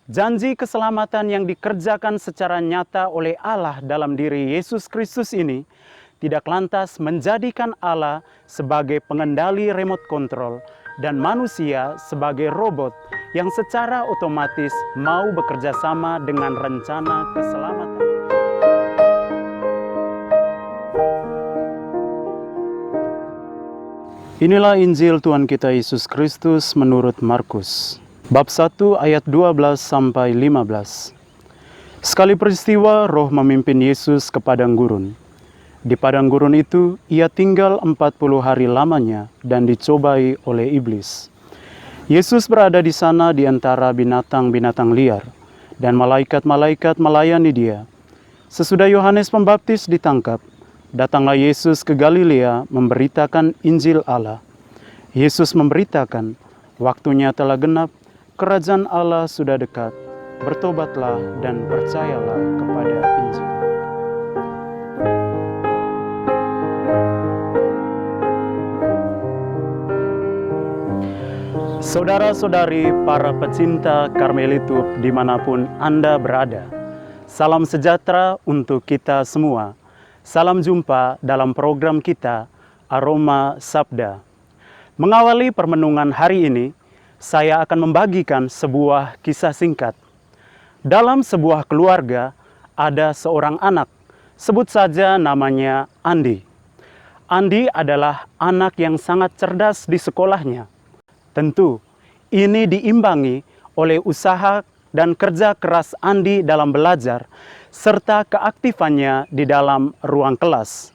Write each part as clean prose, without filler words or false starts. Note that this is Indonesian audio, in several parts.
Janji keselamatan yang dikerjakan secara nyata oleh Allah dalam diri Yesus Kristus ini tidak lantas menjadikan Allah sebagai pengendali remote control dan manusia sebagai robot yang secara otomatis mau bekerja sama dengan rencana keselamatan. Inilah Injil Tuhan kita Yesus Kristus menurut Markus. Bab 1 ayat 12 sampai 15. Sekali peristiwa roh memimpin Yesus ke padang gurun. Di padang gurun itu ia tinggal 40 hari lamanya dan dicobai oleh iblis. Yesus berada di sana di antara binatang-binatang liar dan malaikat-malaikat melayani dia. Sesudah Yohanes Pembaptis ditangkap, datanglah Yesus ke Galilea memberitakan Injil Allah. Yesus memberitakan, waktunya telah genap, kerajaan Allah sudah dekat, bertobatlah dan percayalah kepada Injil. Saudara-saudari para pecinta Karmelitus dimanapun Anda berada, salam sejahtera untuk kita semua. Salam jumpa dalam program kita Aroma Sabda. Mengawali permenungan hari ini, saya akan membagikan sebuah kisah singkat. Dalam sebuah keluarga, ada seorang anak, sebut saja namanya Andi. Andi adalah anak yang sangat cerdas di sekolahnya. Tentu, ini diimbangi oleh usaha dan kerja keras Andi dalam belajar, serta keaktifannya di dalam ruang kelas.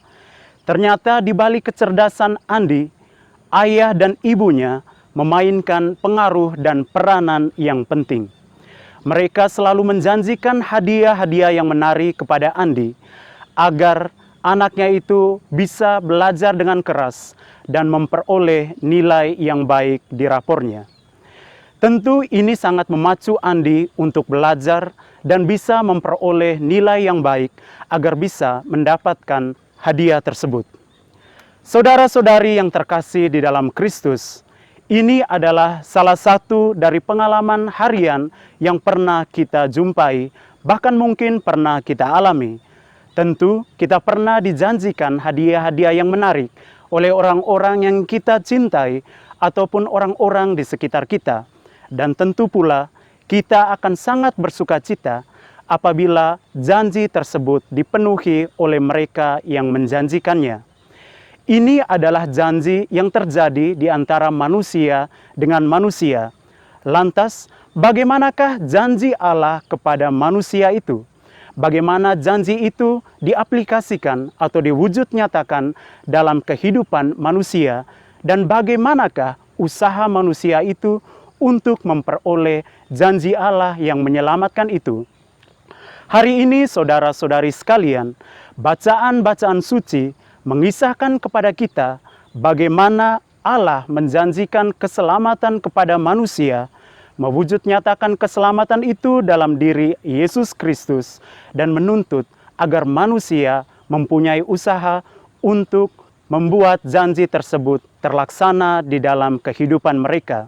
Ternyata di balik kecerdasan Andi, ayah dan ibunya memainkan pengaruh dan peranan yang penting. Mereka selalu menjanjikan hadiah-hadiah yang menarik kepada Andi agar anaknya itu bisa belajar dengan keras dan memperoleh nilai yang baik di rapornya. Tentu ini sangat memacu Andi untuk belajar dan bisa memperoleh nilai yang baik agar bisa mendapatkan hadiah tersebut. Saudara-saudari yang terkasih di dalam Kristus, ini adalah salah satu dari pengalaman harian yang pernah kita jumpai, bahkan mungkin pernah kita alami. Tentu kita pernah dijanjikan hadiah-hadiah yang menarik oleh orang-orang yang kita cintai ataupun orang-orang di sekitar kita. Dan tentu pula kita akan sangat bersukacita apabila janji tersebut dipenuhi oleh mereka yang menjanjikannya. Ini adalah janji yang terjadi di antara manusia dengan manusia. Lantas, bagaimanakah janji Allah kepada manusia itu? Bagaimana janji itu diaplikasikan atau diwujud nyatakan dalam kehidupan manusia? Dan bagaimanakah usaha manusia itu untuk memperoleh janji Allah yang menyelamatkan itu? Hari ini saudara-saudari sekalian, bacaan-bacaan suci mengisahkan kepada kita bagaimana Allah menjanjikan keselamatan kepada manusia, mewujud nyatakan keselamatan itu dalam diri Yesus Kristus, dan menuntut agar manusia mempunyai usaha untuk membuat janji tersebut terlaksana di dalam kehidupan mereka.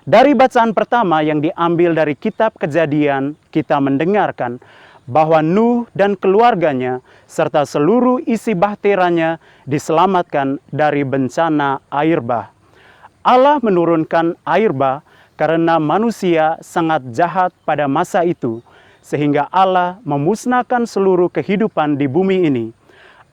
Dari bacaan pertama yang diambil dari kitab Kejadian, kita mendengarkan bahwa Nuh dan keluarganya serta seluruh isi bahteranya diselamatkan dari bencana air bah. Allah menurunkan air bah karena manusia sangat jahat pada masa itu, sehingga Allah memusnahkan seluruh kehidupan di bumi ini.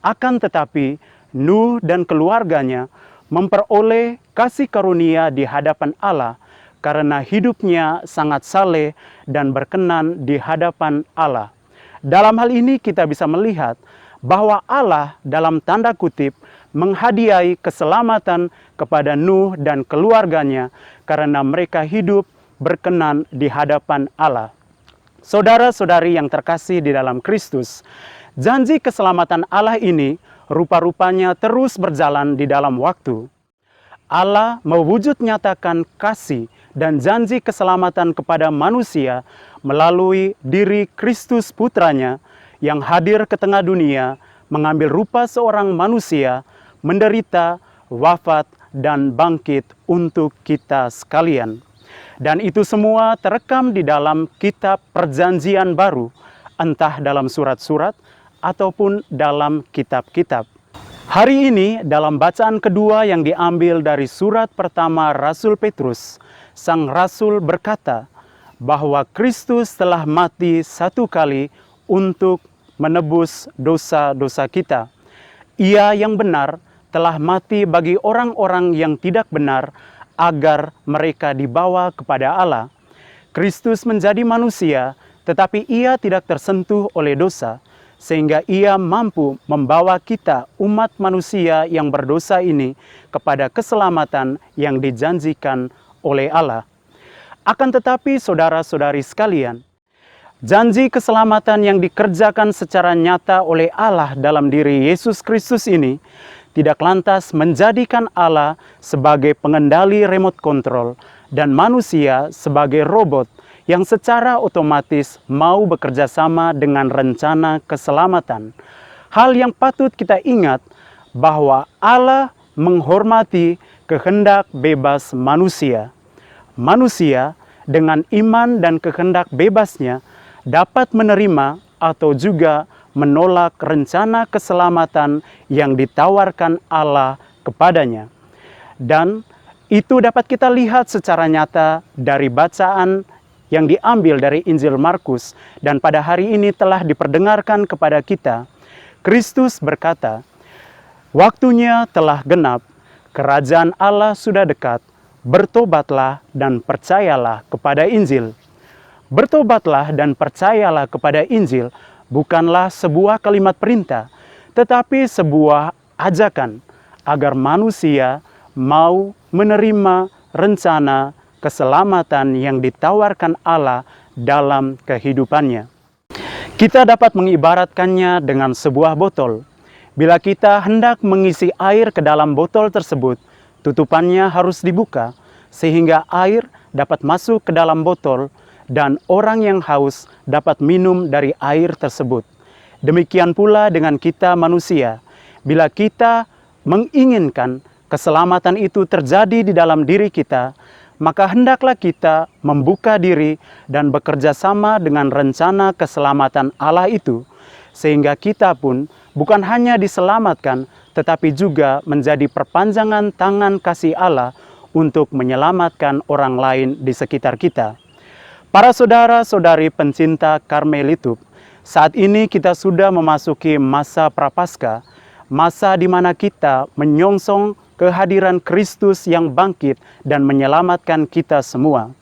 Akan tetapi Nuh dan keluarganya memperoleh kasih karunia di hadapan Allah karena hidupnya sangat saleh dan berkenan di hadapan Allah. Dalam hal ini kita bisa melihat bahwa Allah dalam tanda kutip menghadiahi keselamatan kepada Nuh dan keluarganya karena mereka hidup berkenan di hadapan Allah. Saudara-saudari yang terkasih di dalam Kristus, janji keselamatan Allah ini rupa-rupanya terus berjalan di dalam waktu. Allah mewujud nyatakan kasih dan janji keselamatan kepada manusia melalui diri Kristus putranya yang hadir ke tengah dunia, mengambil rupa seorang manusia, menderita, wafat, dan bangkit untuk kita sekalian. Dan itu semua terekam di dalam kitab Perjanjian Baru, entah dalam surat-surat ataupun dalam kitab-kitab. Hari ini dalam bacaan kedua yang diambil dari surat pertama Rasul Petrus, sang Rasul berkata bahwa Kristus telah mati satu kali untuk menebus dosa-dosa kita. Ia yang benar telah mati bagi orang-orang yang tidak benar, agar mereka dibawa kepada Allah. Kristus menjadi manusia, tetapi ia tidak tersentuh oleh dosa, sehingga ia mampu membawa kita umat manusia yang berdosa ini kepada keselamatan yang dijanjikan oleh Allah. Akan tetapi saudara-saudari sekalian, janji keselamatan yang dikerjakan secara nyata oleh Allah dalam diri Yesus Kristus ini tidak lantas menjadikan Allah sebagai pengendali remote control dan manusia sebagai robot yang secara otomatis mau bekerja sama dengan rencana keselamatan. Hal yang patut kita ingat bahwa Allah menghormati kehendak bebas manusia. Manusia dengan iman dan kehendak bebasnya dapat menerima atau juga menolak rencana keselamatan yang ditawarkan Allah kepadanya. Dan itu dapat kita lihat secara nyata dari bacaan yang diambil dari Injil Markus dan pada hari ini telah diperdengarkan kepada kita. Kristus berkata, "Waktunya telah genap, kerajaan Allah sudah dekat, bertobatlah dan percayalah kepada Injil." Bertobatlah dan percayalah kepada Injil bukanlah sebuah kalimat perintah, tetapi sebuah ajakan agar manusia mau menerima rencana keselamatan yang ditawarkan Allah dalam kehidupannya. Kita dapat mengibaratkannya dengan sebuah botol. Bila kita hendak mengisi air ke dalam botol tersebut, tutupannya harus dibuka sehingga air dapat masuk ke dalam botol dan orang yang haus dapat minum dari air tersebut. Demikian pula dengan kita manusia. Bila kita menginginkan keselamatan itu terjadi di dalam diri kita, maka hendaklah kita membuka diri dan bekerja sama dengan rencana keselamatan Allah itu, sehingga kita pun bukan hanya diselamatkan, tetapi juga menjadi perpanjangan tangan kasih Allah untuk menyelamatkan orang lain di sekitar kita. Para saudara-saudari pencinta Karmelitup, saat ini kita sudah memasuki masa Prapaskah, masa di mana kita menyongsong kehadiran Kristus yang bangkit dan menyelamatkan kita semua.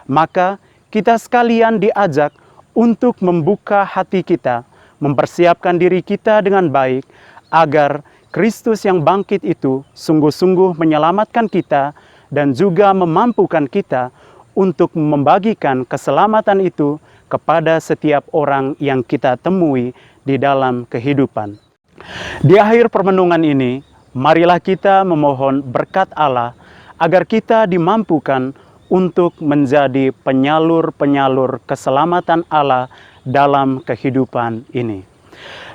Maka kita sekalian diajak untuk membuka hati kita, mempersiapkan diri kita dengan baik, agar Kristus yang bangkit itu sungguh-sungguh menyelamatkan kita dan juga memampukan kita untuk membagikan keselamatan itu kepada setiap orang yang kita temui di dalam kehidupan. Di akhir permenungan ini, marilah kita memohon berkat Allah agar kita dimampukan untuk menjadi penyalur-penyalur keselamatan Allah dalam kehidupan ini.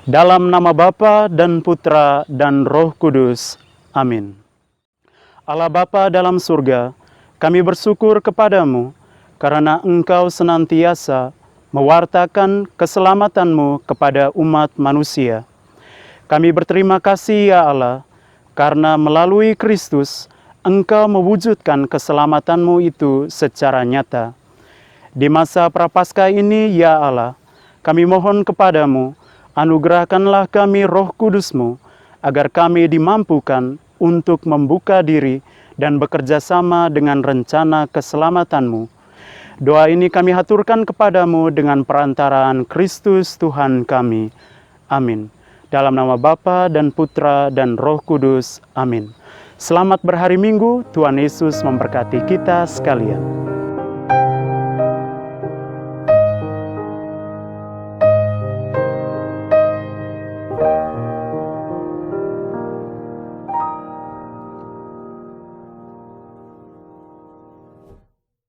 Dalam nama Bapa dan Putra dan Roh Kudus. Amin. Allah Bapa dalam surga, kami bersyukur kepadamu karena Engkau senantiasa mewartakan keselamatan-Mu kepada umat manusia. Kami berterima kasih ya Allah, karena melalui Kristus Engkau mewujudkan keselamatan-Mu itu secara nyata. Di masa Prapaskah ini ya Allah, kami mohon kepadamu, anugerahkanlah kami Roh Kudus-Mu, agar kami dimampukan untuk membuka diri dan bekerja sama dengan rencana keselamatan-Mu. Doa ini kami haturkan kepadamu dengan perantaraan Kristus Tuhan kami. Amin. Dalam nama Bapa dan Putra dan Roh Kudus. Amin. Selamat berhari Minggu, Tuhan Yesus memberkati kita sekalian.